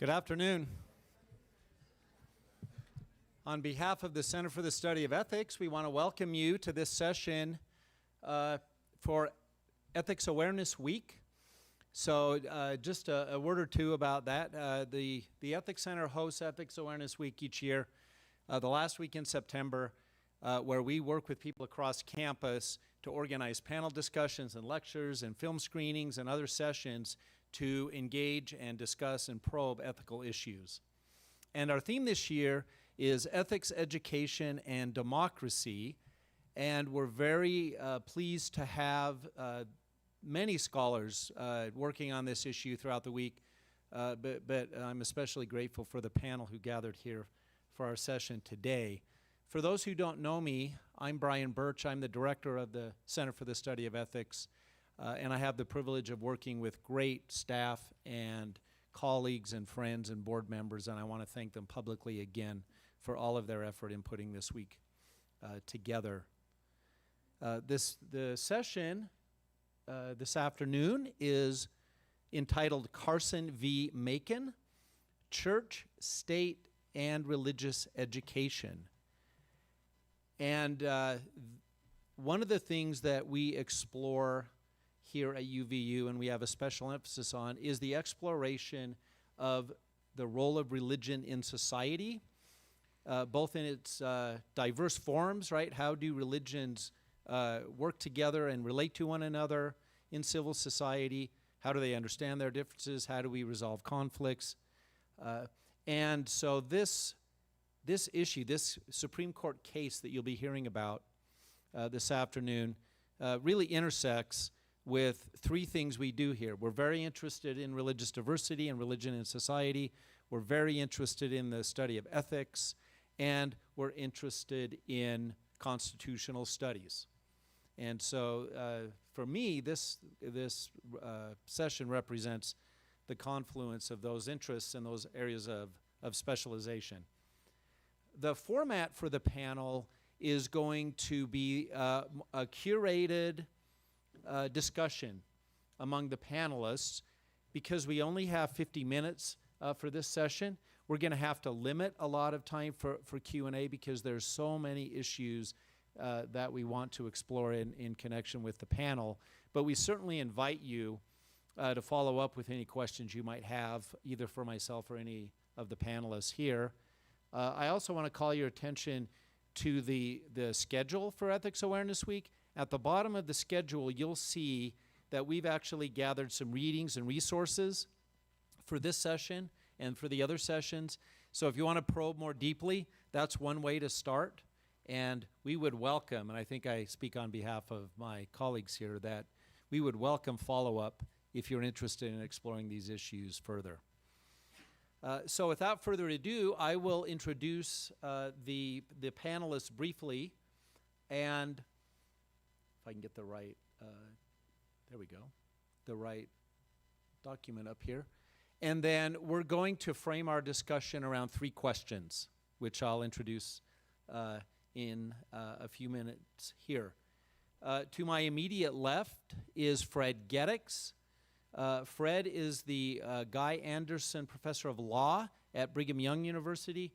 Good afternoon. On behalf of the Center for the Study of Ethics, we want to welcome you to this session for Ethics Awareness Week. So just a word or two about that. The Ethics Center hosts Ethics Awareness Week each year, the last week in September, where we work with people across campus to organize panel discussions and lectures and film screenings and other sessions to engage and discuss and probe ethical issues. And our theme this year is Ethics, Education, and Democracy. And we're very pleased to have many scholars working on this issue throughout the week, but I'm especially grateful for the panel who gathered here for our session today. For those who don't know me, I'm Brian Birch. I'm the director of the Center for the Study of Ethics, and I have the privilege of working with great staff and colleagues and friends and board members, and I want to thank them publicly again for all of their effort in putting this week together. The session this afternoon is entitled Carson v. Makin, Church, State, and Religious Education. And one of the things that we explore here at UVU, and we have a special emphasis on, is the exploration of the role of religion in society, both in its diverse forms, right? How do religions work together and relate to one another in civil society? How do they understand their differences? How do we resolve conflicts? And so this issue, this Supreme Court case that you'll be hearing about this afternoon, really intersects with three things we do here. We're very interested in religious diversity and religion in society. We're very interested in the study of ethics, and we're interested in constitutional studies. And so for me, this session represents the confluence of those interests and those areas of specialization. The format for the panel is going to be a curated discussion among the panelists. Because we only have 50 minutes for this session, we're going to have to limit a lot of time for Q&A because there's so many issues that we want to explore in connection with the panel. But we certainly invite you to follow up with any questions you might have, either for myself or any of the panelists here. I also want to call your attention to the schedule for Ethics Awareness Week. At the bottom of the schedule, you'll see that we've actually gathered some readings and resources for this session and for the other sessions. So if you want to probe more deeply, that's one way to start. And we would welcome, and I think I speak on behalf of my colleagues here, that we would welcome follow-up if you're interested in exploring these issues further. So without further ado, I will introduce the panelists briefly, and if I can get the right, there we go, the right document up here. And then we're going to frame our discussion around three questions, which I'll introduce in a few minutes here. To my immediate left is Fred Geddix. Fred is the Guy Anderson Professor of Law at Brigham Young University,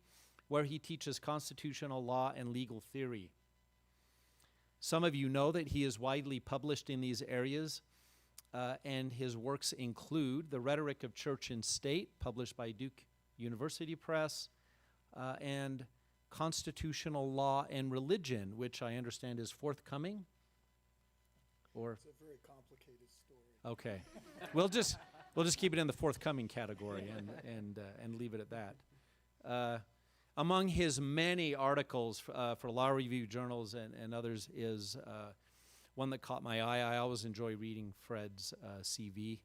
where he teaches constitutional law and legal theory. Some of you know that he is widely published in these areas, and his works include The Rhetoric of Church and State, published by Duke University Press, and Constitutional Law and Religion, which I understand is forthcoming. Or it's a very complicated story. Okay, we'll just keep it in the forthcoming category and leave it at that. Among his many articles for law review journals and others is one that caught my eye. I always enjoy reading Fred's CV.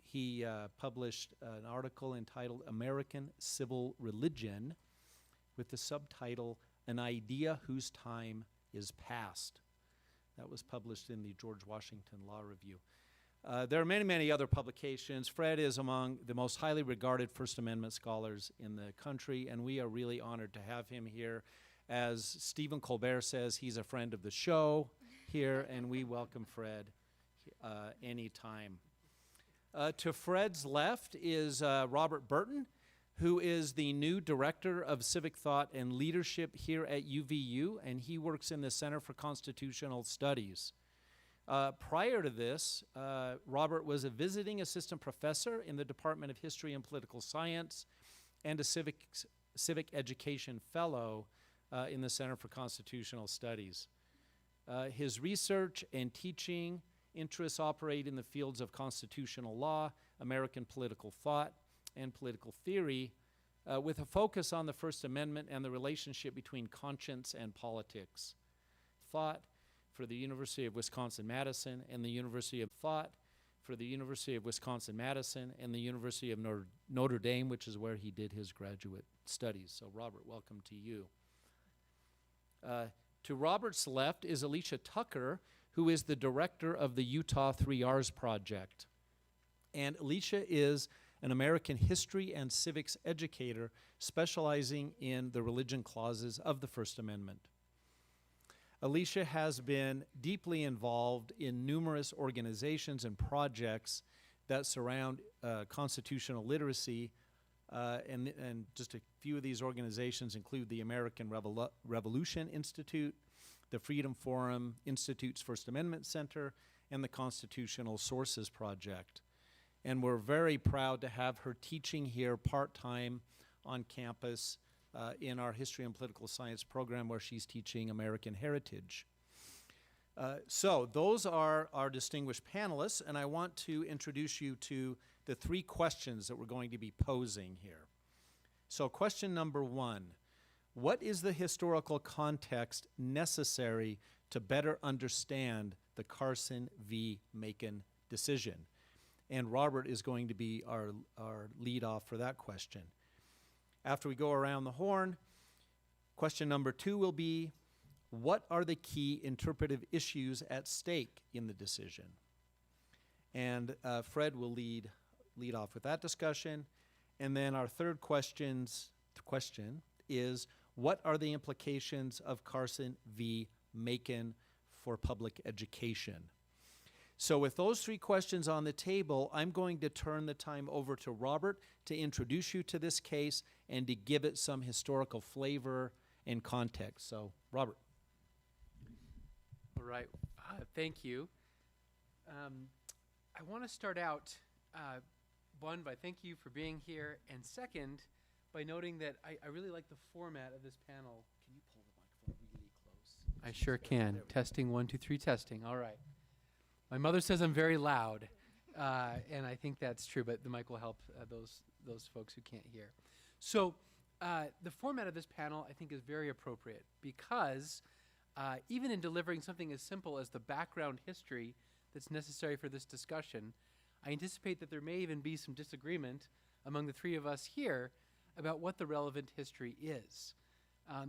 He published an article entitled American Civil Religion with the subtitle An Idea Whose Time is Past. That was published in the George Washington Law Review. There are many, many other publications. Fred is among the most highly regarded First Amendment scholars in the country, and we are really honored to have him here. As Stephen Colbert says, he's a friend of the show here, and we welcome Fred anytime. To Fred's left is Robert Burton, who is the new Director of Civic Thought and Leadership here at UVU, and he works in the Center for Constitutional Studies. Prior to this, Robert was a visiting assistant professor in the Department of History and Political Science and a civic education fellow in the Center for Constitutional Studies. His research and teaching interests operate in the fields of constitutional law, American political thought, and political theory, with a focus on the First Amendment and the relationship between conscience and politics. Thought for the University of Wisconsin-Madison and the University of Thought for the University of Wisconsin-Madison and the University of Notre Dame, which is where he did his graduate studies. So Robert, welcome to you. To Robert's left is Alicia Tucker, who is the director of the Utah 3Rs Project. And Alicia is an American history and civics educator specializing in the religion clauses of the First Amendment. Alicia has been deeply involved in numerous organizations and projects that surround constitutional literacy, and just a few of these organizations include the American Revolution Institute, the Freedom Forum Institute's First Amendment Center, and the Constitutional Sources Project. And we're very proud to have her teaching here part-time on campus in our History and Political Science program, where she's teaching American Heritage. So those are our distinguished panelists, and I want to introduce you to the three questions that we're going to be posing here. So question number one, what is the historical context necessary to better understand the Carson v. Makin decision? And Robert is going to be our lead off for that question. After we go around the horn, question number two will be, what are the key interpretive issues at stake in the decision? And Fred will lead off with that discussion. And then our third question is, what are the implications of Carson v. Makin for public education? So with those three questions on the table, I'm going to turn the time over to Robert to introduce you to this case and to give it some historical flavor and context. So, Robert. All right. Thank you. I want to start out, one, by thank you for being here, and second, by noting that I really like the format of this panel. Can you pull the microphone really close? I sure can. Testing, 1, 2, 3, testing. All right. My mother says I'm very loud, and I think that's true, but the mic will help those folks who can't hear. So the format of this panel, I think, is very appropriate because even in delivering something as simple as the background history that's necessary for this discussion, I anticipate that there may even be some disagreement among the three of us here about what the relevant history is.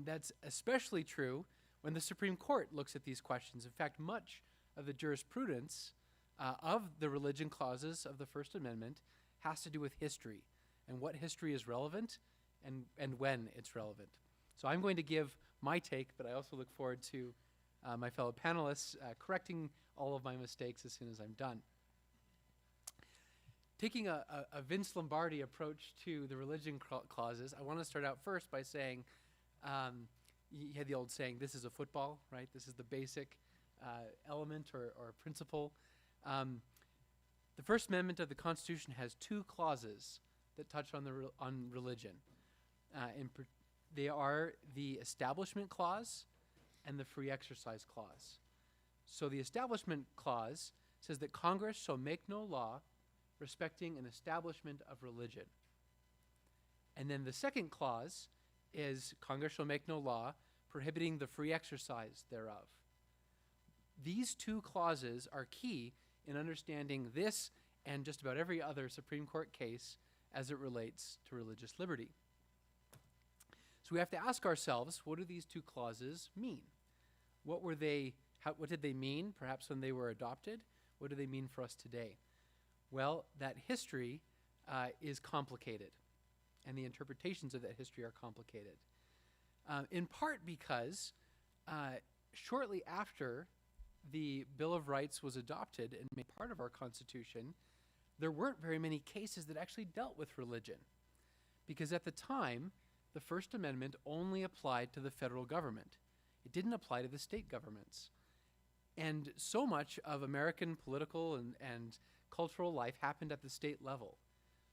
That's especially true when the Supreme Court looks at these questions. In fact, much of the jurisprudence of the religion clauses of the First Amendment has to do with history and what history is relevant and when it's relevant. So I'm going to give my take, but I also look forward to my fellow panelists correcting all of my mistakes as soon as I'm done. Taking a Vince Lombardi approach to the religion clauses, I want to start out first by saying, you had the old saying, this is a football, right? This is the basic element or principle. The First Amendment of the Constitution has two clauses that touch on religion. They are the Establishment Clause and the Free Exercise Clause. So the Establishment Clause says that Congress shall make no law respecting an establishment of religion. And then the second clause is Congress shall make no law prohibiting the free exercise thereof. These two clauses are key in understanding this and just about every other Supreme Court case as it relates to religious liberty. So we have to ask ourselves, what do these two clauses mean? What did they mean, perhaps when they were adopted? What do they mean for us today? Well, that history is complicated, and the interpretations of that history are complicated. In part because shortly after the Bill of Rights was adopted and made part of our Constitution, there weren't very many cases that actually dealt with religion. Because at the time, the First Amendment only applied to the federal government. It didn't apply to the state governments. And so much of American political and cultural life happened at the state level.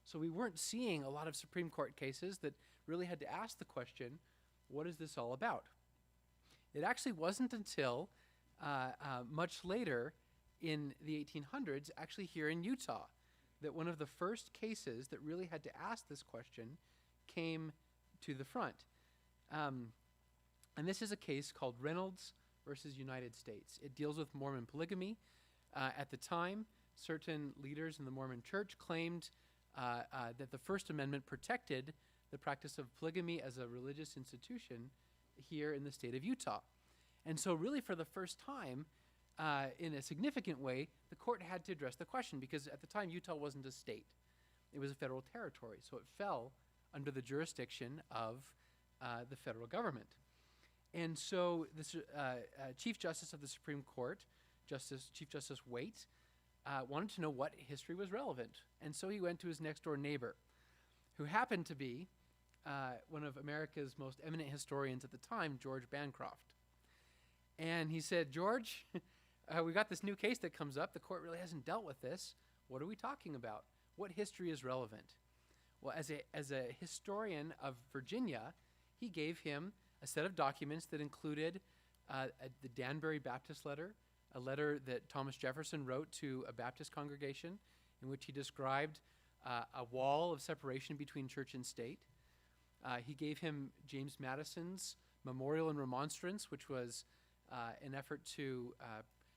So we weren't seeing a lot of Supreme Court cases that really had to ask the question, what is this all about? It actually wasn't until much later in the 1800s, actually here in Utah, that one of the first cases that really had to ask this question came to the front. And this is a case called Reynolds versus United States. It deals with Mormon polygamy. At the time, certain leaders in the Mormon church claimed that the First Amendment protected the practice of polygamy as a religious institution here in the state of Utah. And so really for the first time, in a significant way, the court had to address the question, because at the time Utah wasn't a state. It was a federal territory, so it fell under the jurisdiction of the federal government. And so the Chief Justice of the Supreme Court, Chief Justice Waite, wanted to know what history was relevant. And so he went to his next door neighbor, who happened to be one of America's most eminent historians at the time, George Bancroft. And he said, George, we got this new case that comes up. The court really hasn't dealt with this. What are we talking about? What history is relevant? Well, as a historian of Virginia, he gave him a set of documents that included the Danbury Baptist letter, a letter that Thomas Jefferson wrote to a Baptist congregation in which he described a wall of separation between church and state. He gave him James Madison's Memorial and Remonstrance, which was an effort to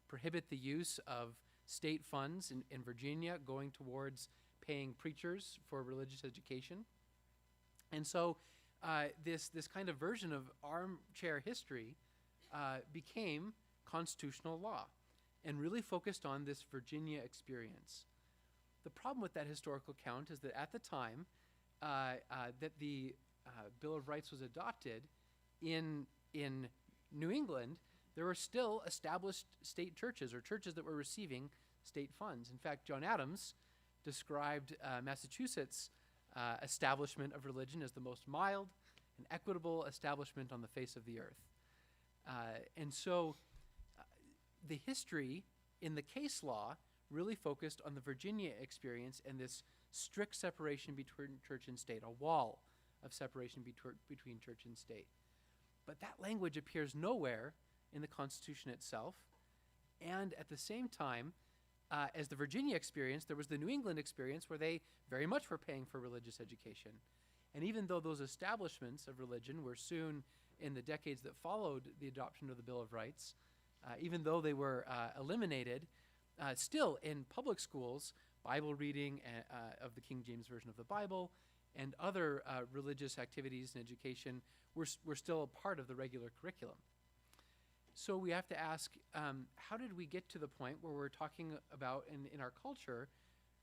prohibit the use of state funds in Virginia going towards paying preachers for religious education. And so this kind of version of armchair history became constitutional law and really focused on this Virginia experience. The problem with that historical account is that at the time that the Bill of Rights was adopted in New England, there were still established state churches, or churches that were receiving state funds. In fact, John Adams described Massachusetts' establishment of religion as the most mild and equitable establishment on the face of the earth. And so the history in the case law really focused on the Virginia experience and this strict separation between church and state, a wall of separation between church and state. But that language appears nowhere in the Constitution itself. And at the same time, as the Virginia experience, there was the New England experience where they very much were paying for religious education. And even though those establishments of religion were soon, in the decades that followed the adoption of the Bill of Rights, even though they were eliminated, still in public schools, Bible reading of the King James Version of the Bible and other religious activities and education were still a part of the regular curriculum. So we have to ask, how did we get to the point where we're talking about in our culture,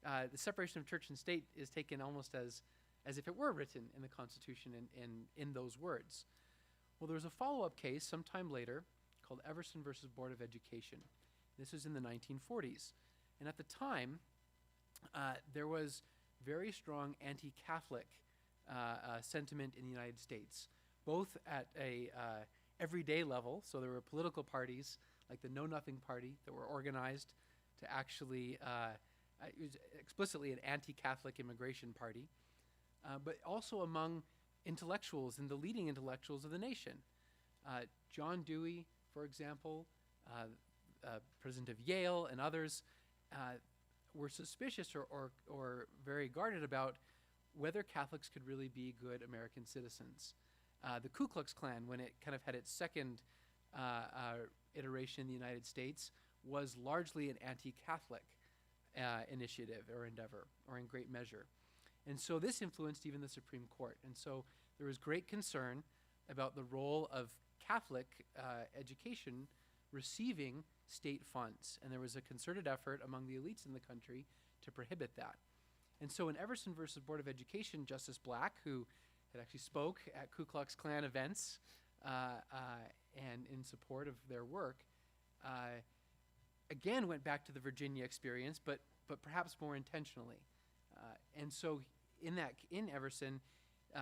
the separation of church and state is taken almost as if it were written in the Constitution in those words? Well, there was a follow-up case sometime later called Everson versus Board of Education. This was in the 1940s. And at the time, there was very strong anti-Catholic sentiment in the United States, both at a everyday level. So there were political parties like the Know Nothing Party that were organized to actually, it was explicitly an anti-Catholic immigration party, but also among intellectuals and the leading intellectuals of the nation. John Dewey, for example, president of Yale and others, were suspicious or very guarded about whether Catholics could really be good American citizens. The Ku Klux Klan, when it kind of had its second iteration in the United States, was largely an anti-Catholic initiative or endeavor, or in great measure. And so this influenced even the Supreme Court. And so there was great concern about the role of Catholic education receiving state funds. And there was a concerted effort among the elites in the country to prohibit that. And so in Everson versus Board of Education, Justice Black, who had actually spoke at Ku Klux Klan events and in support of their work, again went back to the Virginia experience, but but perhaps more intentionally. And so in Everson,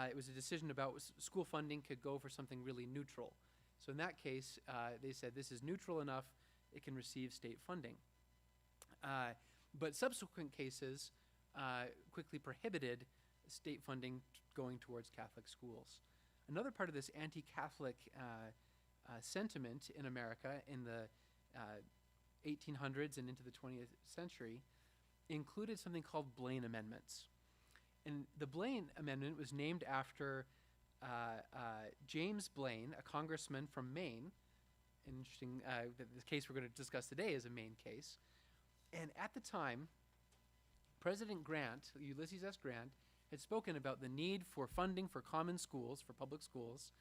it was a decision about school funding could go for something really neutral. So in that case, they said this is neutral enough, it can receive state funding. But subsequent cases quickly prohibited state funding going towards Catholic schools. Another part of this anti-Catholic sentiment in America in the 1800s and into the 20th century included something called Blaine Amendments. And the Blaine Amendment was named after James Blaine, a congressman from Maine. Interesting, the case we're going to discuss today is a Maine case. And at the time, President Grant, Ulysses S. Grant, had spoken about the need for funding for common schools, for public schools,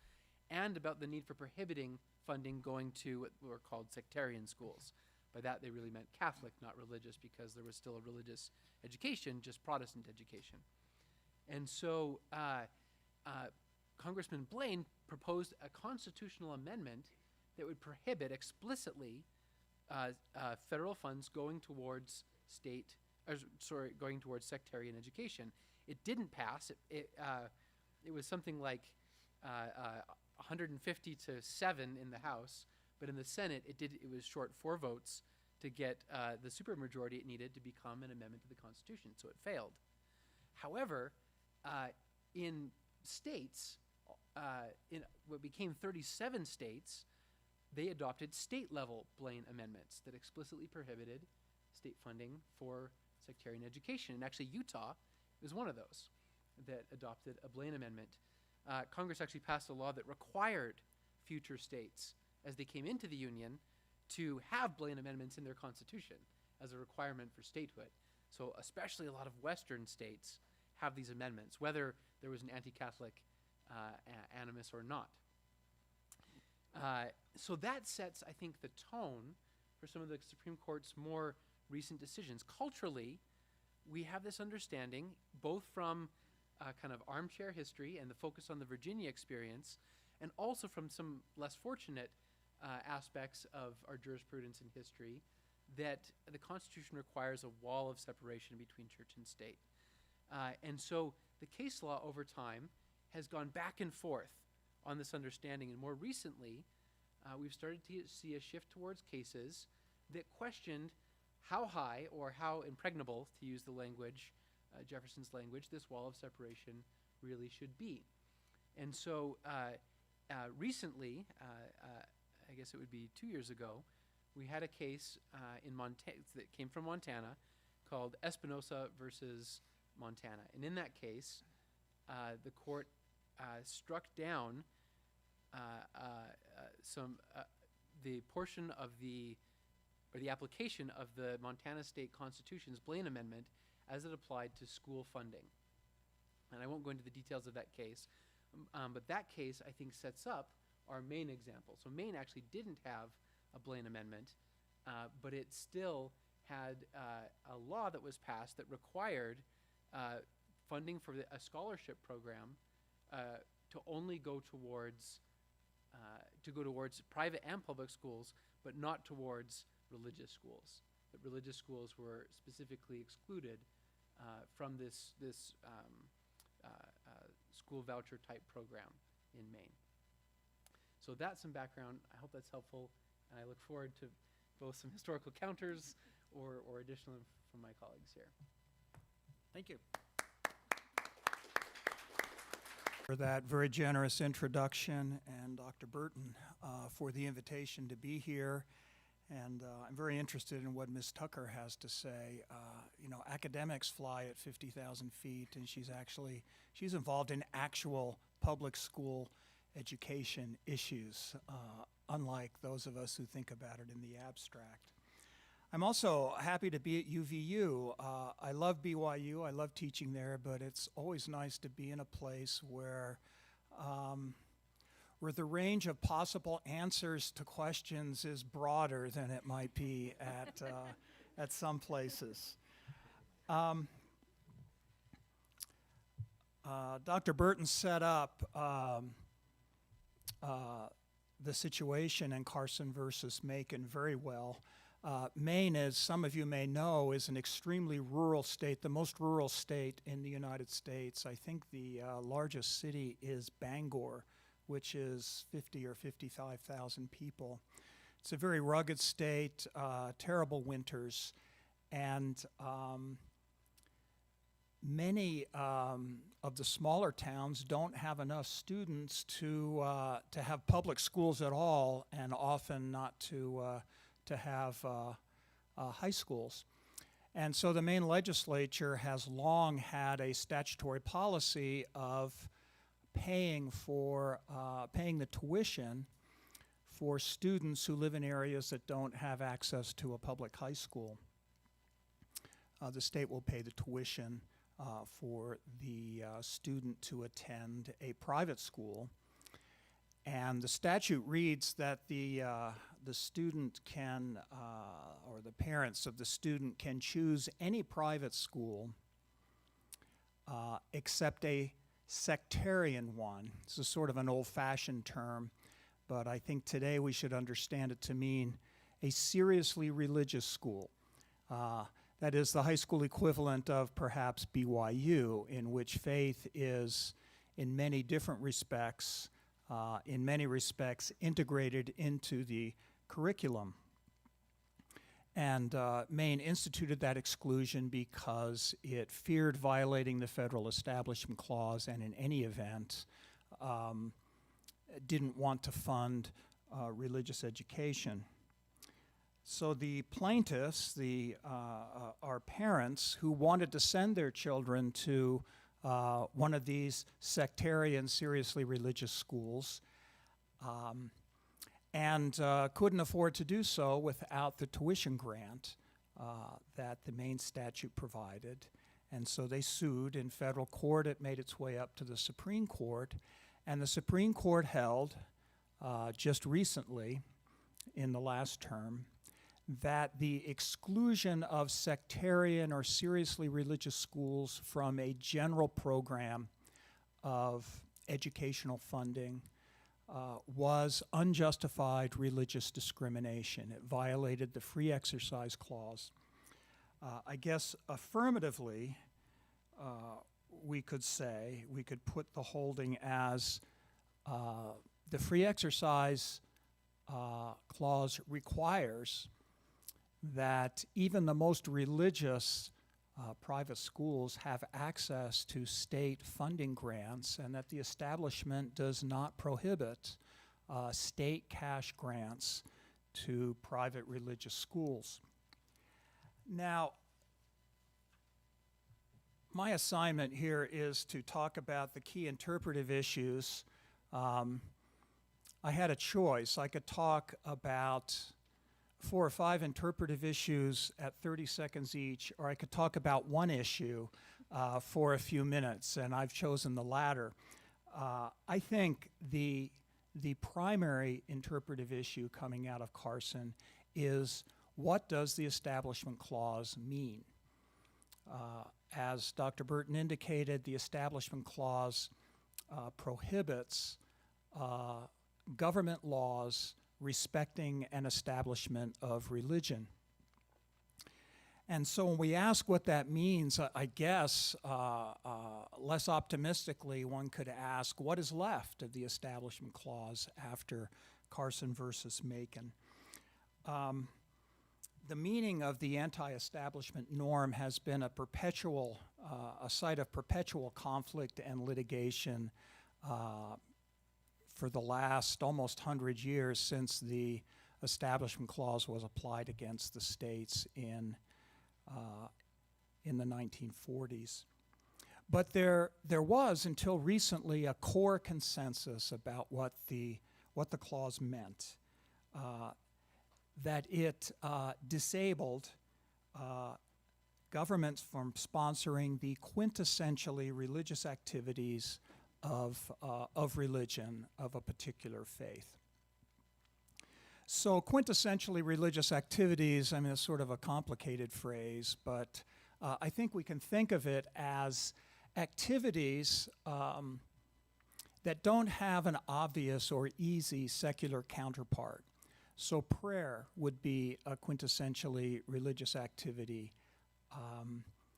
and about the need for prohibiting funding going to what were called sectarian schools. By that, they really meant Catholic, not religious, because there was still a religious education, just Protestant education. And so Congressman Blaine proposed a constitutional amendment that would prohibit explicitly federal funds going towards going towards sectarian education. It didn't pass. It was something like 150 to 7 in the House, but in the Senate, it was short 4 votes to get the supermajority it needed to become an amendment to the Constitution. So it failed. However, in states, in what became 37 states, they adopted state-level Blaine amendments that explicitly prohibited state funding for sectarian education. And actually, Utah was one of those that adopted a Blaine amendment. Congress actually passed a law that required future states, as they came into the Union, to have Blaine amendments in their constitution as a requirement for statehood. So especially a lot of Western states have these amendments, whether there was an anti-Catholic animus or not. So that sets, I think, the tone for some of the Supreme Court's more recent decisions. Culturally, we have this understanding, both from kind of armchair history and the focus on the Virginia experience, and also from some less fortunate aspects of our jurisprudence and history, that the Constitution requires a wall of separation between church and state. And so the case law over time has gone back and forth on this understanding, and more recently, we've started to see a shift towards cases that questioned how high or how impregnable, to use the language, Jefferson's language, this wall of separation really should be. And so recently, I guess it would be 2 years ago, we had a case in Montana that came from Montana called Espinosa versus Montana. And in that case, the court struck down the portion of the application of the Montana State Constitution's Blaine Amendment as it applied to school funding. And I won't go into the details of that case, but that case, I think, sets up our Maine example. So Maine actually didn't have a Blaine Amendment, but it still had a law that was passed that required funding for a scholarship program to only go towards private and public schools, but not towards religious schools. That religious schools were specifically excluded from this school voucher type program in Maine. So that's some background. I hope that's helpful, and I look forward to both some historical counters or additional from my colleagues here. Thank you. For that very generous introduction, and Dr. Burton for the invitation to be here. And I'm very interested in what Ms. Tucker has to say. Academics fly at 50,000 feet, and she's involved in actual public school education issues, unlike those of us who think about it in the abstract. I'm also happy to be at UVU. I love BYU, I love teaching there, but it's always nice to be in a place where the range of possible answers to questions is broader than it might be at some places. Dr. Burton set up the situation in Carson versus Makin very well. Maine, as some of you may know, is an extremely rural state, the most rural state in the United States. I think the largest city is Bangor, which is 50 or 55,000 people. It's a very rugged state, terrible winters, and many of the smaller towns don't have enough students to have public schools at all, and often not to have high schools. And so the Maine legislature has long had a statutory policy of paying the tuition for students who live in areas that don't have access to a public high school. The state will pay the tuition for the student to attend a private school. And the statute reads that the student can, or the parents of the student can choose any private school except a sectarian one. This is sort of an old-fashioned term, but I think today we should understand it to mean a seriously religious school. That is the high school equivalent of perhaps BYU, in which faith is, in many different respects, integrated into the curriculum. And Maine instituted that exclusion because it feared violating the Federal Establishment Clause, and in any event, didn't want to fund religious education. So the plaintiffs, our parents who wanted to send their children to one of these sectarian, seriously religious schools, and couldn't afford to do so without the tuition grant that the Maine statute provided. And so they sued in federal court. It made its way up to the Supreme Court, and the Supreme Court held just recently, in the last term, that the exclusion of sectarian or seriously religious schools from a general program of educational funding was unjustified religious discrimination. It violated the Free Exercise Clause. I guess affirmatively, we could put the holding as the Free Exercise Clause requires that even the most religious private schools have access to state funding grants, and that the establishment does not prohibit state cash grants to private religious schools. Now, my assignment here is to talk about the key interpretive issues. I had a choice. I could talk about 4 or 5 interpretive issues at 30 seconds each, or I could talk about one issue for a few minutes, and I've chosen the latter. I think the primary interpretive issue coming out of Carson is, what does the Establishment Clause mean? As Dr. Burton indicated, the Establishment Clause prohibits government laws respecting an establishment of religion. And so when we ask what that means, I guess less optimistically one could ask, what is left of the Establishment Clause after Carson versus Makin? The meaning of the anti-establishment norm has been a site of perpetual conflict and litigation for the last almost 100 years since the Establishment Clause was applied against the states in the 1940s. But there was, until recently, a core consensus about what the clause meant, that it disabled governments from sponsoring the quintessentially religious activities of religion, of a particular faith. So quintessentially religious activities, I mean, it's sort of a complicated phrase, but I think we can think of it as activities that don't have an obvious or easy secular counterpart. So prayer would be a quintessentially religious activity.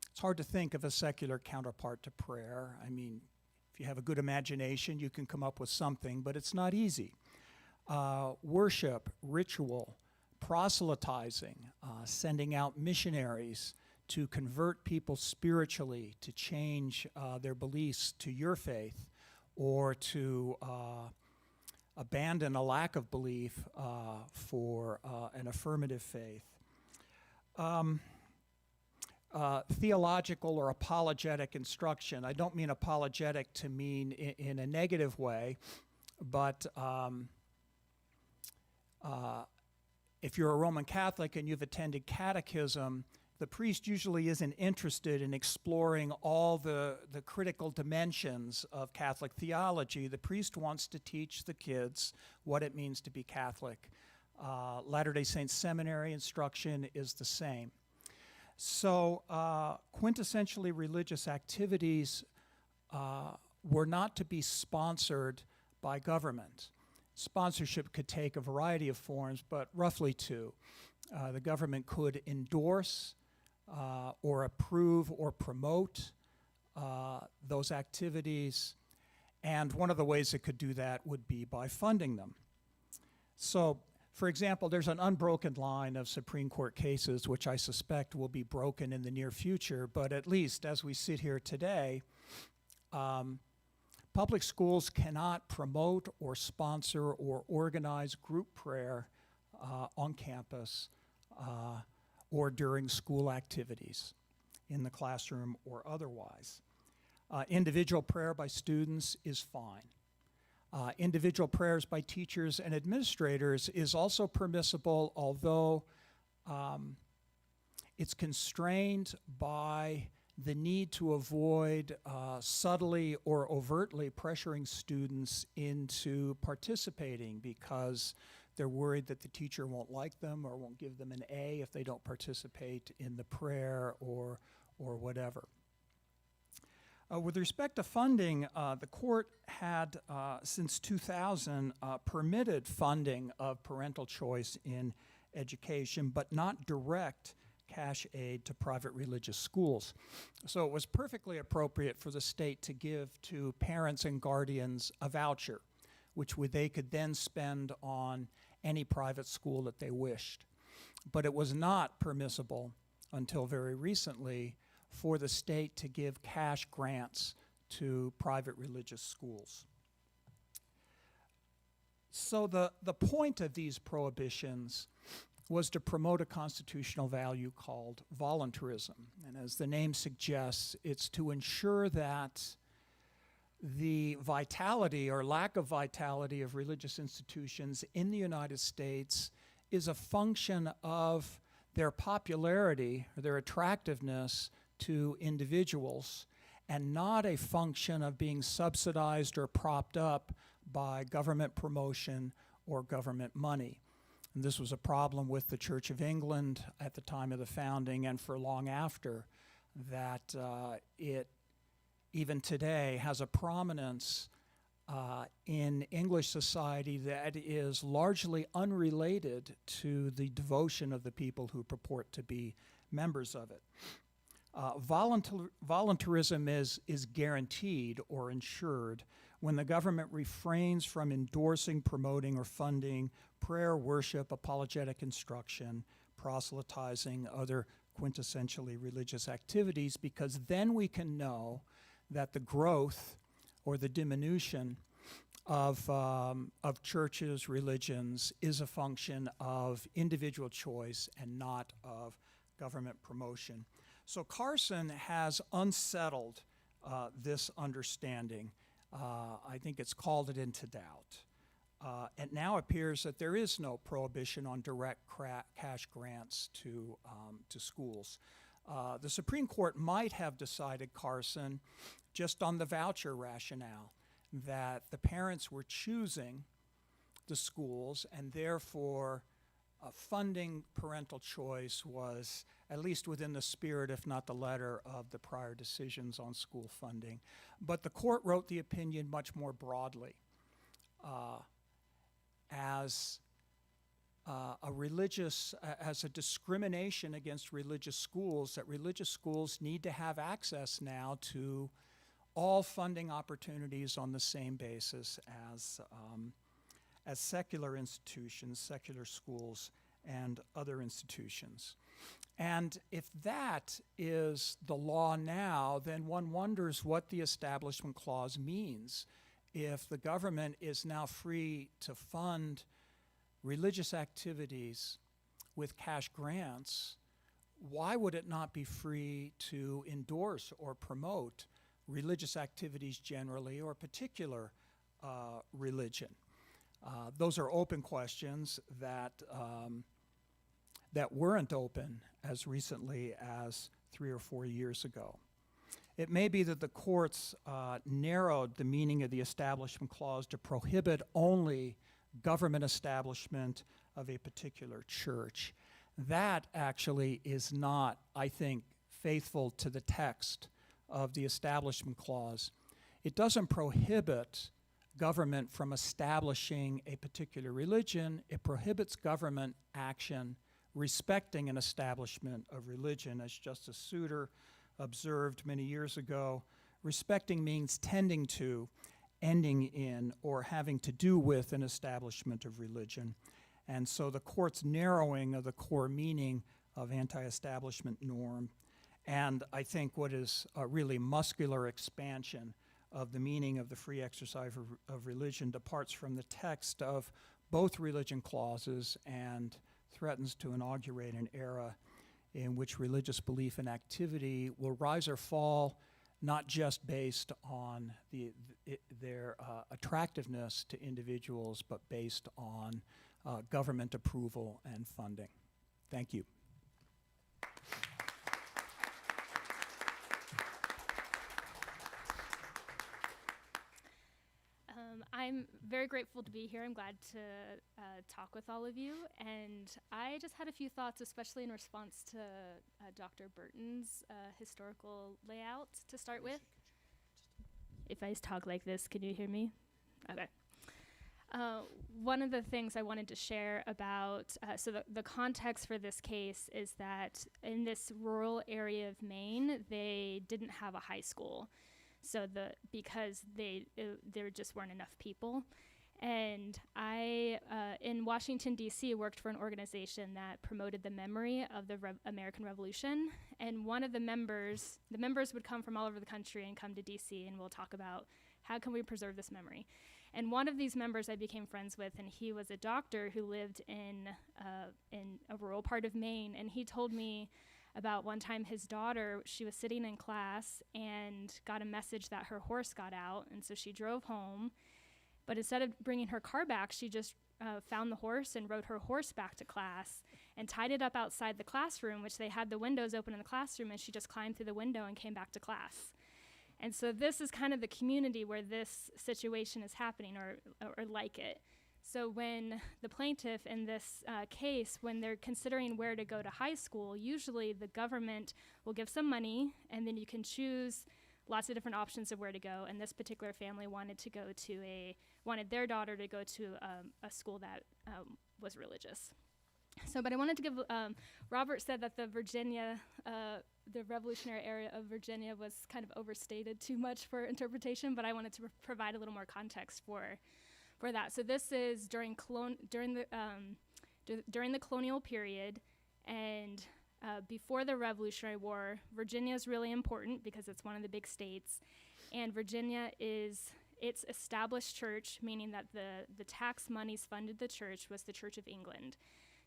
It's hard to think of a secular counterpart to prayer. I mean, if you have a good imagination, you can come up with something, but it's not easy. Worship, ritual, proselytizing, sending out missionaries to convert people spiritually, to change their beliefs to your faith, or to abandon a lack of belief for an affirmative faith. Theological or apologetic instruction. I don't mean apologetic to mean in a negative way, but if you're a Roman Catholic and you've attended catechism, the priest usually isn't interested in exploring all the critical dimensions of Catholic theology. The priest wants to teach the kids what it means to be Catholic. Latter-day Saints seminary instruction is the same. So quintessentially religious activities were not to be sponsored by government. Sponsorship could take a variety of forms, but roughly two. The government could endorse or approve or promote those activities, and one of the ways it could do that would be by funding them. So, for example, there's an unbroken line of Supreme Court cases which I suspect will be broken in the near future, but at least as we sit here today, public schools cannot promote or sponsor or organize group prayer on campus or during school activities in the classroom or otherwise. Individual prayer by students is fine. Individual prayers by teachers and administrators is also permissible, although it's constrained by the need to avoid subtly or overtly pressuring students into participating because they're worried that the teacher won't like them or won't give them an A if they don't participate in the prayer or whatever. With respect to funding, the court had, since 2000, permitted funding of parental choice in education, but not direct cash aid to private religious schools. So it was perfectly appropriate for the state to give to parents and guardians a voucher, which they could then spend on any private school that they wished. But it was not permissible until very recently for the state to give cash grants to private religious schools. So the point of these prohibitions was to promote a constitutional value called voluntarism. And as the name suggests, it's to ensure that the vitality or lack of vitality of religious institutions in the United States is a function of their popularity or their attractiveness to individuals and not a function of being subsidized or propped up by government promotion or government money. And this was a problem with the Church of England at the time of the founding and for long after, that it even today has a prominence in English society that is largely unrelated to the devotion of the people who purport to be members of it. Voluntarism is guaranteed or ensured when the government refrains from endorsing, promoting, or funding prayer, worship, apologetic instruction, proselytizing, other quintessentially religious activities, because then we can know that the growth or the diminution of churches, religions, is a function of individual choice and not of government promotion. So Carson has unsettled this understanding. I think it's called it into doubt. It now appears that there is no prohibition on direct cash grants to schools. The Supreme Court might have decided Carson just on the voucher rationale, that the parents were choosing the schools and therefore funding parental choice was at least within the spirit, if not the letter, of the prior decisions on school funding. But the court wrote the opinion much more broadly as as a discrimination against religious schools, that religious schools need to have access now to all funding opportunities on the same basis as secular institutions, secular schools, and other institutions. And if that is the law now, then one wonders what the Establishment Clause means. If the government is now free to fund religious activities with cash grants, why would it not be free to endorse or promote religious activities generally, or particular religion? Those are open questions that weren't open as recently as 3 or 4 years ago. It may be that the courts narrowed the meaning of the Establishment Clause to prohibit only government establishment of a particular church. That actually is not, I think, faithful to the text of the Establishment Clause. It doesn't prohibit government from establishing a particular religion. It prohibits government action respecting an establishment of religion. As Justice Souter observed many years ago, respecting means tending to, ending in, or having to do with an establishment of religion. And so the court's narrowing of the core meaning of anti-establishment norm, and I think what is a really muscular expansion of the meaning of the free exercise of religion, departs from the text of both religion clauses and threatens to inaugurate an era in which religious belief and activity will rise or fall not just based on their attractiveness to individuals, but based on government approval and funding. Thank you. I'm very grateful to be here. I'm glad to talk with all of you. And I just had a few thoughts, especially in response to Dr. Burton's historical layout to start with. If I talk like this, can you hear me? Okay. One of the things I wanted to share about, so the context for this case is that in this rural area of Maine, they didn't have a high school. So because there just weren't enough people. And I, in Washington, D.C., worked for an organization that promoted the memory of the American Revolution. And one of the members would come from all over the country and come to D.C., and we'll talk about how can we preserve this memory. And one of these members I became friends with, and he was a doctor who lived in a rural part of Maine, and he told me about one time his daughter, she was sitting in class and got a message that her horse got out, and so she drove home. But instead of bringing her car back, she just found the horse and rode her horse back to class and tied it up outside the classroom, which they had the windows open in the classroom, and she just climbed through the window and came back to class. And so this is kind of the community where this situation is happening, or like it. So when the plaintiff in this case, when they're considering where to go to high school, usually the government will give some money, and then you can choose lots of different options of where to go. And this particular family wanted their daughter to go to a school that was religious. So, but I wanted to give, Robert said that the revolutionary area of Virginia was kind of overstated too much for interpretation, but I wanted to provide a little more context for that. So this is during the colonial period, and before the Revolutionary War. Virginia is really important because it's one of the big states, and Virginia is its established church, meaning that the tax monies funded the church, was the Church of England.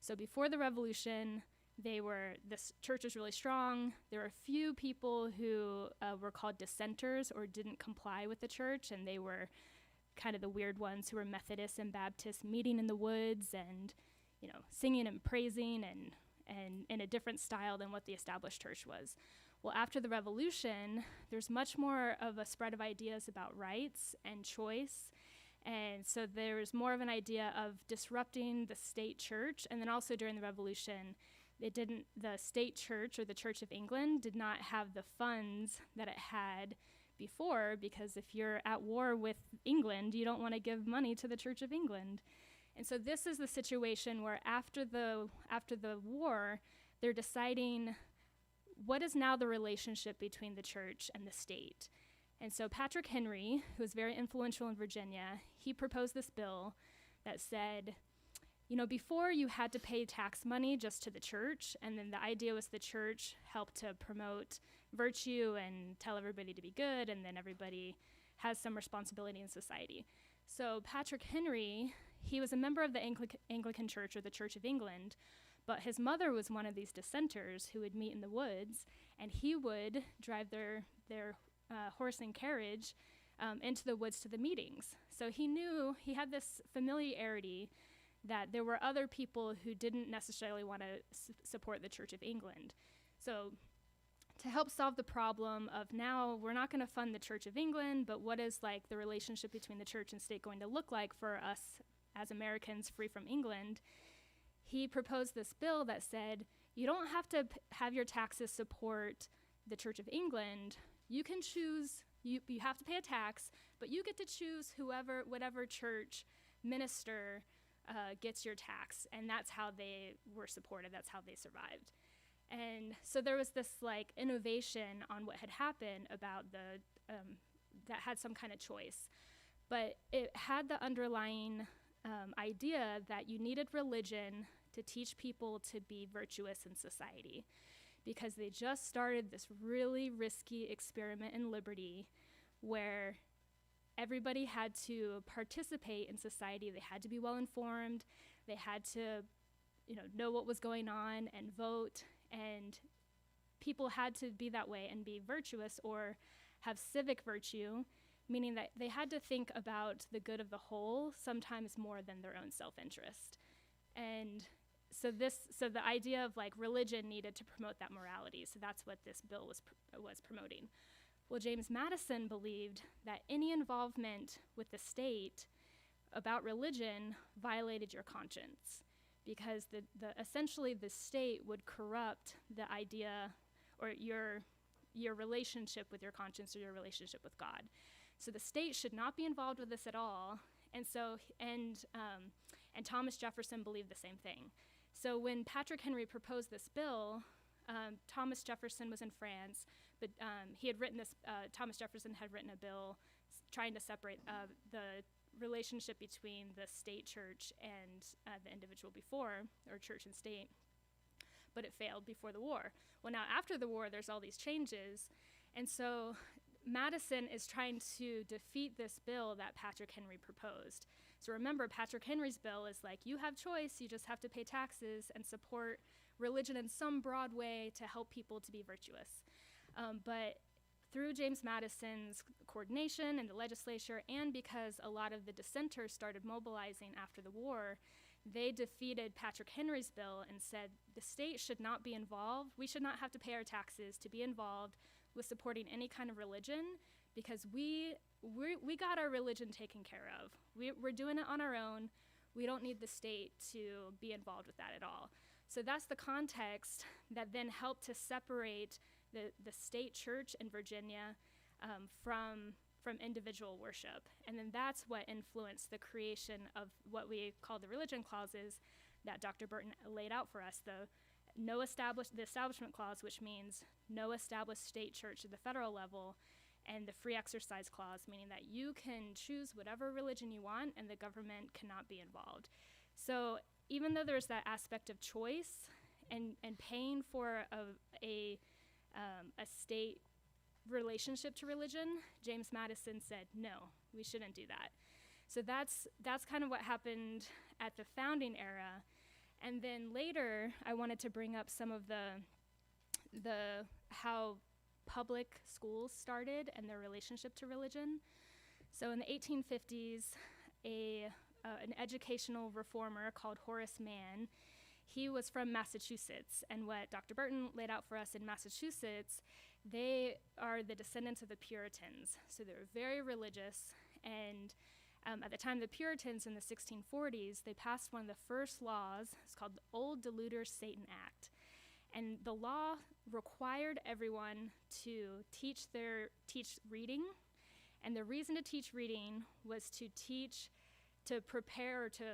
So before the Revolution, this church was really strong. There were a few people who were called dissenters or didn't comply with the church, and they were kind of the weird ones who were Methodists and Baptists meeting in the woods and, singing and praising and in a different style than what the established church was. Well, after the Revolution, there's much more of a spread of ideas about rights and choice. And so there's more of an idea of disrupting the state church. And then also during the Revolution, the state church, or the Church of England, did not have the funds that it had before, because if you're at war with England, you don't want to give money to the Church of England. And so this is the situation where after the war, they're deciding what is now the relationship between the church and the state. And so Patrick Henry, who was very influential in Virginia, he proposed this bill that said, you know, before you had to pay tax money just to the church, and then the idea was the church helped to promote virtue and tell everybody to be good, and then everybody has some responsibility in society. So Patrick Henry, he was a member of the Anglican Church, or the Church of England, but his mother was one of these dissenters who would meet in the woods, and he would drive their horse and carriage into the woods to the meetings. So he knew, he had this familiarity that there were other people who didn't necessarily want to support the Church of England. So to help solve the problem of now we're not going to fund the Church of England, but what is like the relationship between the church and state going to look like for us as Americans free from England, he proposed this bill that said, you don't have to have your taxes support the Church of England. You can choose, you have to pay a tax, but you get to choose whatever church minister gets your tax, and that's how they were supported, that's how they survived. And so there was this like innovation on what had happened about that had some kind of choice, but it had the underlying idea that you needed religion to teach people to be virtuous in society, because they just started this really risky experiment in liberty where everybody had to participate in society. They had to be well informed. They had to, know what was going on and vote. And people had to be that way and be virtuous or have civic virtue, meaning that they had to think about the good of the whole, sometimes more than their own self-interest. And so the idea of like religion needed to promote that morality. So that's what this bill was promoting. Well, James Madison believed that any involvement with the state about religion violated your conscience, because essentially the state would corrupt the idea or your relationship with your conscience or your relationship with God. So the state should not be involved with this at all. And Thomas Jefferson believed the same thing. So when Patrick Henry proposed this bill, Thomas Jefferson was in France, but Thomas Jefferson had written a bill trying to separate the relationship between the state church and the individual before, or church and state, but it failed before the war. Well, now after the war, there's all these changes, and so Madison is trying to defeat this bill that Patrick Henry proposed. So remember, Patrick Henry's bill is like, you have choice, you just have to pay taxes and support religion in some broad way to help people to be virtuous. But through James Madison's coordination in the legislature, and because a lot of the dissenters started mobilizing after the war, they defeated Patrick Henry's bill and said the state should not be involved. We should not have to pay our taxes to be involved with supporting any kind of religion, because we got our religion taken care of. We're doing it on our own. We don't need the state to be involved with that at all. So that's the context that then helped to separate the state church in Virginia from individual worship. And then that's what influenced the creation of what we call the religion clauses that Dr. Burton laid out for us. The Establishment Clause, which means no established state church at the federal level, and the Free Exercise Clause, meaning that you can choose whatever religion you want and the government cannot be involved. So even though there's that aspect of choice and paying for a state relationship to religion, James Madison said, no, we shouldn't do that. So that's kind of what happened at the founding era. And then later, I wanted to bring up some of the how public schools started and their relationship to religion. So in the 1850s, an educational reformer called Horace Mann, he was from Massachusetts, and what Dr. Burton laid out for us in Massachusetts, they are the descendants of the Puritans. So they were very religious, and at the time of the Puritans in the 1640s, they passed one of the first laws. It's called the Old Deluder Satan Act. And the law required everyone to teach reading. And the reason to teach reading was to teach to prepare or to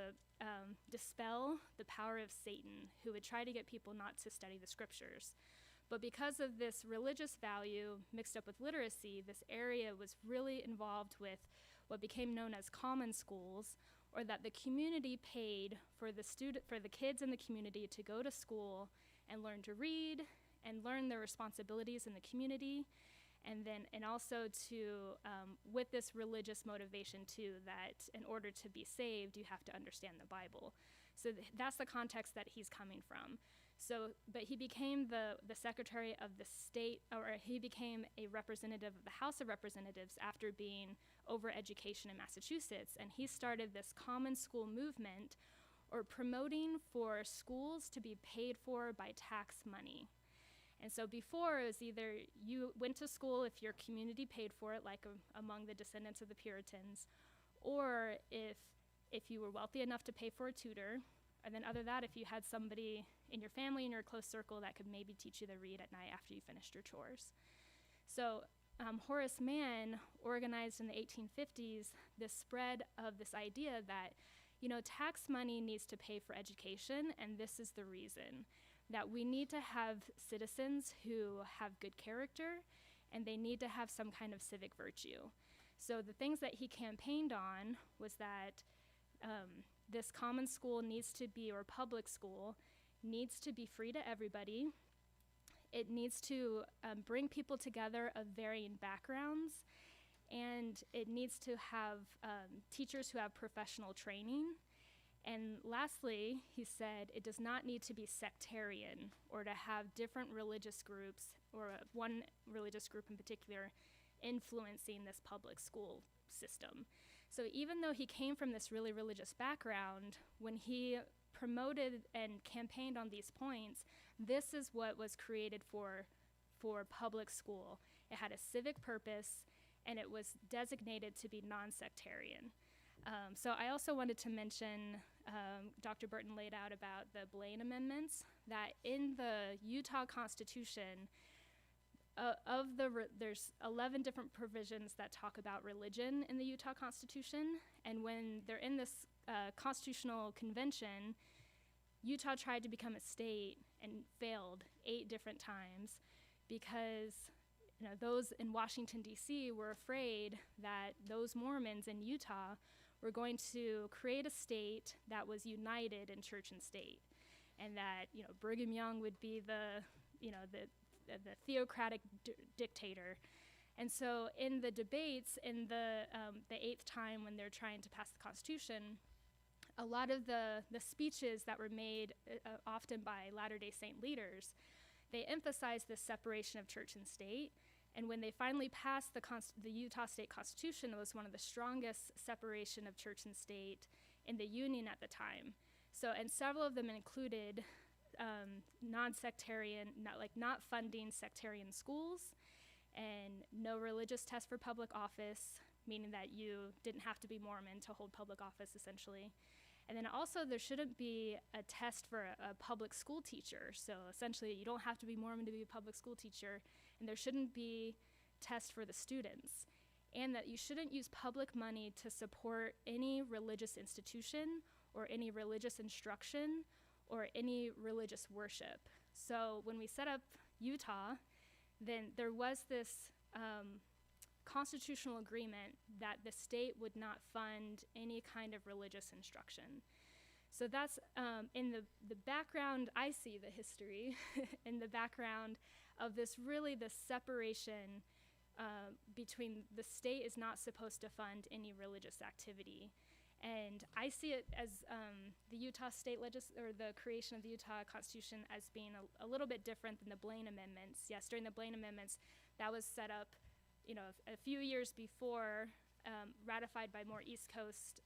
dispel the power of Satan, who would try to get people not to study the scriptures. But because of this religious value mixed up with literacy, this area was really involved with what became known as common schools, or that the community paid for the kids in the community to go to school and learn to read and learn their responsibilities in the community, and also to with this religious motivation too, that in order to be saved you have to understand the Bible. So that's the context that he's coming from. So, but he became the Secretary of the State, or he became a representative of the House of Representatives after being over education in Massachusetts, and he started this common school movement, or promoting for schools to be paid for by tax money. And so before, it was either you went to school if your community paid for it, like among the descendants of the Puritans, or if you were wealthy enough to pay for a tutor, and then other than that, if you had somebody in your family, in your close circle, that could maybe teach you to read at night after you finished your chores. So Horace Mann organized in the 1850s this spread of this idea that, tax money needs to pay for education, and this is the reason. That we need to have citizens who have good character, and they need to have some kind of civic virtue. So the things that he campaigned on was that this common school needs to be, or public school, needs to be free to everybody. It needs to bring people together of varying backgrounds, and it needs to have teachers who have professional training. And lastly, he said it does not need to be sectarian, or to have different religious groups, or one religious group in particular, influencing this public school system. So even though he came from this really religious background, when he promoted and campaigned on these points, this is what was created for public school. It had a civic purpose, and it was designated to be non-sectarian. So I also wanted to mention, Dr. Burton laid out about the Blaine Amendments, that in the Utah Constitution, there's 11 different provisions that talk about religion in the Utah Constitution, and when they're in this constitutional convention, Utah tried to become a state and failed 8 different times because those in Washington, D.C. were afraid that those Mormons in Utah were going to create a state that was united in church and state, and that Brigham Young would be the theocratic dictator. And so in the debates in the 8th time when they're trying to pass the Constitution, a lot of the speeches that were made often by Latter-day Saint leaders, they emphasized this separation of church and state. And when they finally passed the Utah State Constitution, it was one of the strongest separation of church and state in the Union at the time. So, and several of them included non-sectarian, not funding sectarian schools, and no religious test for public office, meaning that you didn't have to be Mormon to hold public office, essentially. And then also there shouldn't be a test for a public school teacher. So essentially you don't have to be Mormon to be a public school teacher, and there shouldn't be tests for the students. And that you shouldn't use public money to support any religious institution or any religious instruction or any religious worship. So when we set up Utah, then there was this constitutional agreement that the state would not fund any kind of religious instruction. So that's in the background, I see the history in the background of this separation between the state is not supposed to fund any religious activity. And I see it as the Utah State or the creation of the Utah Constitution as being a little bit different than the Blaine Amendments. Yes, during the Blaine Amendments, that was set up, a few years before, ratified by more East Coast,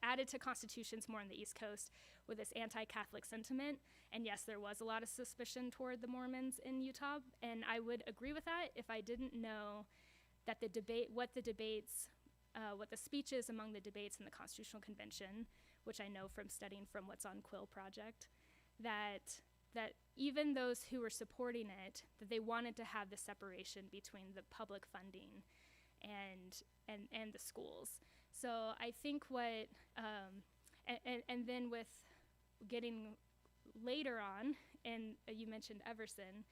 added to constitutions more on the East Coast with this anti-Catholic sentiment. And yes, there was a lot of suspicion toward the Mormons in Utah, and I would agree with that if I didn't know that what the speeches among the debates in the Constitutional Convention, which I know from studying from What's on Quill project, that even those who were supporting it, that they wanted to have the separation between the public funding and the schools. So I think what and then with getting later on, and you mentioned Everson.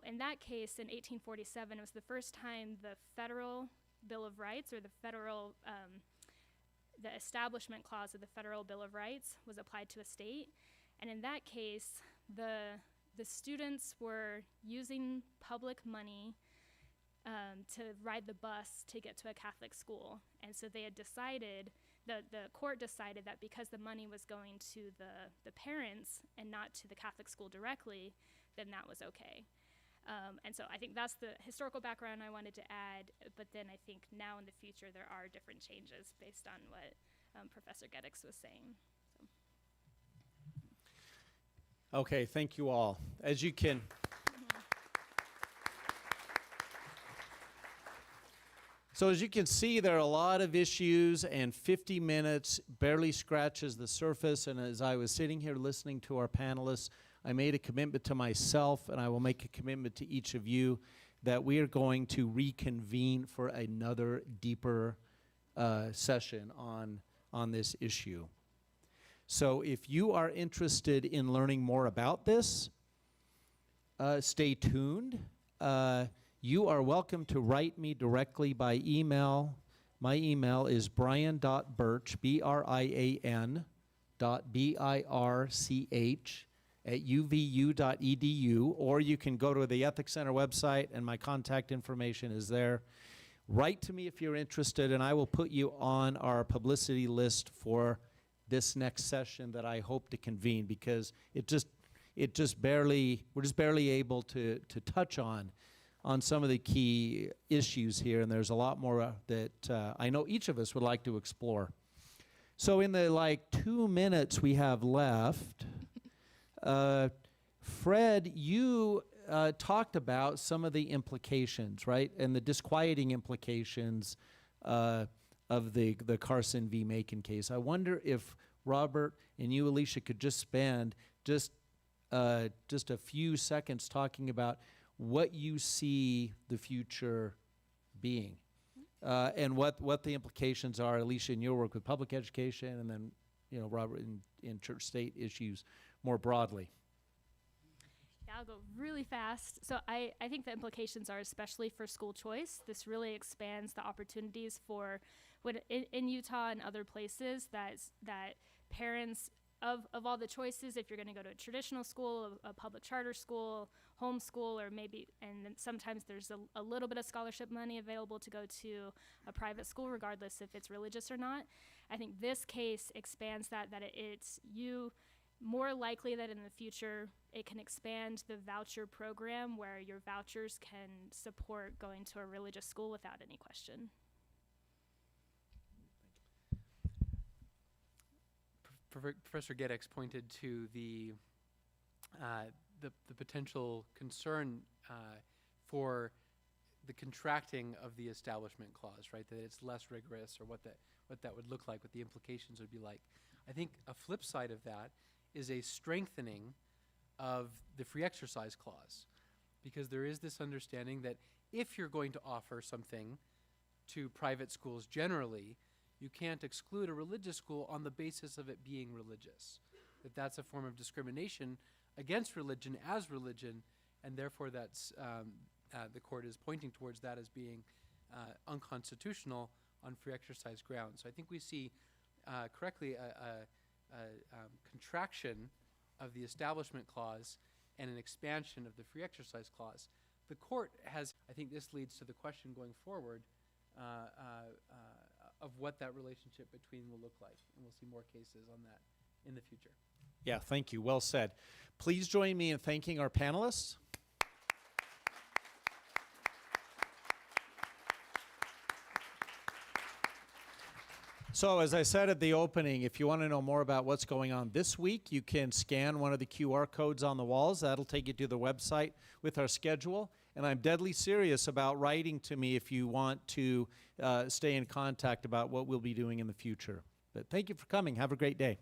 In that case, in 1847, it was the first time the Federal Bill of Rights, or the Establishment Clause of the Federal Bill of Rights, was applied to a state. And in that case, the students were using public money to ride the bus to get to a Catholic school. And so they had decided, the court decided that because the money was going to the parents and not to the Catholic school directly, then that was okay. And so I think that's the historical background I wanted to add, but then I think now in the future there are different changes based on what Professor Geddix was saying. Okay, thank you all. As you can... So as you can see, there are a lot of issues, and 50 minutes barely scratches the surface. And as I was sitting here listening to our panelists, I made a commitment to myself, and I will make a commitment to each of you, that we are going to reconvene for another deeper session on this issue. So if you are interested in learning more about this, stay tuned. You are welcome to write me directly by email. My email is brian.birch, BRIAN, .BIRCH, at uvu.edu, or you can go to the Ethics Center website, and my contact information is there. Write to me if you're interested, and I will put you on our publicity list for this next session that I hope to convene, because we're just barely able to touch on some of the key issues here, and there's a lot more that I know each of us would like to explore. So in the 2 minutes we have left, Fred, you talked about some of the implications, right, and the disquieting implications of the Carson v. Makin case. I wonder if Robert and you, Alicia, could just spend just a few seconds talking about what you see the future being, and what the implications are, Alicia, in your work with public education, and then, Robert, in church-state issues more broadly. Yeah, I'll go really fast. So I think the implications are, especially for school choice, this really expands the opportunities for, in Utah and other places, that parents, of all the choices, if you're going to go to a traditional school, a public charter school, homeschool, or maybe, and then sometimes there's a little bit of scholarship money available to go to a private school, regardless if it's religious or not. I think this case expands that it's more likely that in the future it can expand the voucher program, where your vouchers can support going to a religious school without any question. Professor Geddix pointed to the potential concern for the contracting of the Establishment Clause, right? That it's less rigorous, or what that would look like, what the implications would be like. I think a flip side of that is a strengthening of the Free Exercise Clause, because there is this understanding that if you're going to offer something to private schools generally, you can't exclude a religious school on the basis of it being religious. That's a form of discrimination against religion as religion, and therefore that's the court is pointing towards that as being unconstitutional on free exercise grounds. So I think we see correctly a contraction of the Establishment Clause and an expansion of the Free Exercise Clause. The court has, I think this leads to the question going forward, of what that relationship between will look like. And we'll see more cases on that in the future. Yeah, thank you. Well said. Please join me in thanking our panelists. So as I said at the opening, if you want to know more about what's going on this week, you can scan one of the QR codes on the walls. That'll take you to the website with our schedule. And I'm deadly serious about writing to me if you want to stay in contact about what we'll be doing in the future. But thank you for coming. Have a great day.